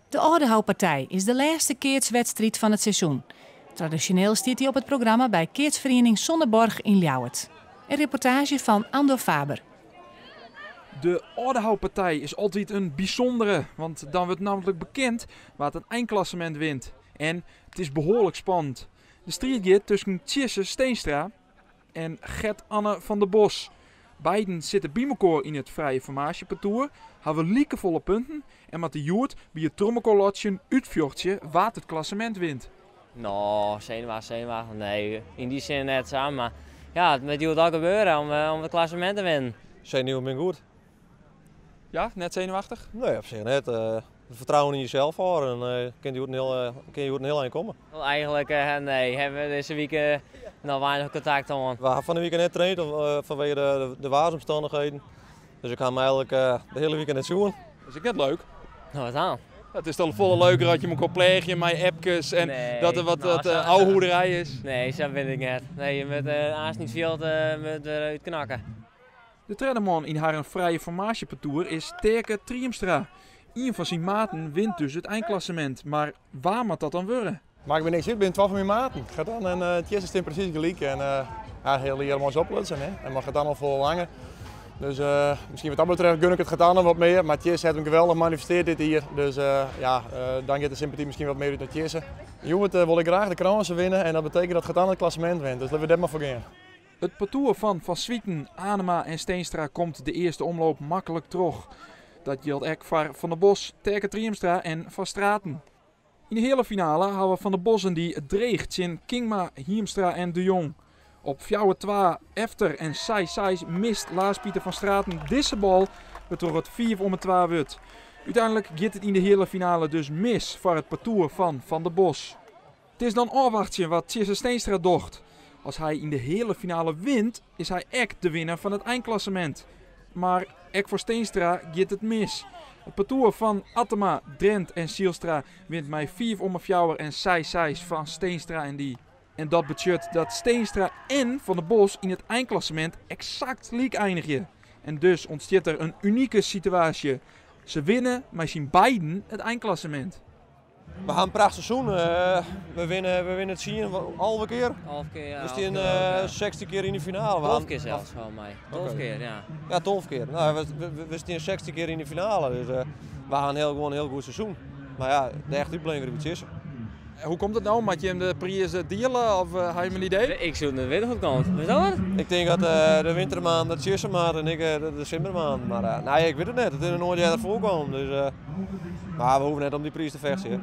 De Oudehouwpartij is de laatste keertswedstrijd van het seizoen. Traditioneel stiet hij op het programma bij keertsvereniging Sonneborg in Ljouwert. Een reportage van Andor Faber. De Oudehouwpartij is altijd een bijzondere, want dan wordt namelijk bekend waar het eindklassement wint. En het is behoorlijk spannend. De strijd gaat tussen Tjesse Steenstra en Gert-Anne van der Bos. Beiden zitten bij elkaar in het vrije formageparcours, hebben liekevolle punten en met de joert bij het trommelkolotje uitvjochtje waar het klassement wint. Nou, zenuwachtig, nee, in die zin net samen. Maar ja, het moet ook gebeuren om het klassement te winnen. Zenuwen ben goed. Ja, net zenuwachtig? Nee, op zich net. Vertrouwen in jezelf houden en kun je een heel eind komen. Eigenlijk nee, hebben we deze week nog weinig contact gehad. We hebben van de weekend net getraind vanwege de waarsomstandigheden. Dus ik ga me eigenlijk de hele weekend net zoeken. Dat is net leuk. Nou, wat aan? Het is dan volle leuker dat je me kan plegen met appjes en Nee, dat er wat nou, ouwehoederij is. Nee, zo vind ik net. Nee, je moet haast niet veel eruit knakken. De trainerman in haar vrije formageparcours is Terke Triemstra. Een van zijn maten wint dus het eindklassement, maar waar moet dat dan worden? Maakt me niks uit, ik ben 12 van mijn maten. Gaat dan en het is precies gelijk en ja, heel helemaal oplutsen en mag het dan al veel langer. Dus misschien wat dat betreft gun ik het gedaan wat meer, maar Tjesse heeft hem geweldig gemanifesteerd dit hier. Dus dan gaat de sympathie misschien wat meer uit naar Tjesse. Jongen, wil ik graag de kransen winnen en dat betekent dat het aan het klassement wint, dus laten we dat maar voor gaan. Het parcours van Van Swieten, Anema en Steenstra komt de eerste omloop makkelijk terug. Dat geldt ook voor Van der Bos, Terke Triemstra en Van Straten. In de hele finale houden we Van der Bossen die het dreigt in Kingma, Hiemstra en De Jong. Op 4-2 Efter en 6-6 mist Lars-Pieter van Straten deze bal, waardoor het 4-2 wordt. Uiteindelijk gaat het in de hele finale dus mis voor het parcours van Van der Bos. Het is dan afwachten wat Tjesse Steenstra docht. Als hij in de hele finale wint, is hij echt de winnaar van het eindklassement. Maar ook voor Steenstra gaat het mis. Het parcours van Attema, Drent en Sielstra wint mij 4-4 en 6-6 van Steenstra en die. En dat betekent dat Steenstra en Van der Bos in het eindklassement exact gelijk eindigen. En dus ontstaat er een unieke situatie. Ze winnen, maar zien beiden het eindklassement. We gaan een prachtig seizoen. We winnen het zien halve keer. Half keer, ja. We staan 60 keer in de finale. 12 keer zelfs van mij. 12 keer, ja. Ja, 12 keer. Nou, we staan 60 keer in de finale. Dus we gaan gewoon een heel goed seizoen. Maar ja, de echte uitblinker is Tjesse. Hoe komt het nou? Moet je hem de prijs dealen of heb je een idee? Ik zoek het weten hoe het komt. Weet je dat? Ik denk dat de wintermaand de Tjesse maand en ik de decembermaand. Maar nee, ik weet het net. Het is er nooit eerder voorkomen. Dus, maar we hoeven net om die prijs te vechten.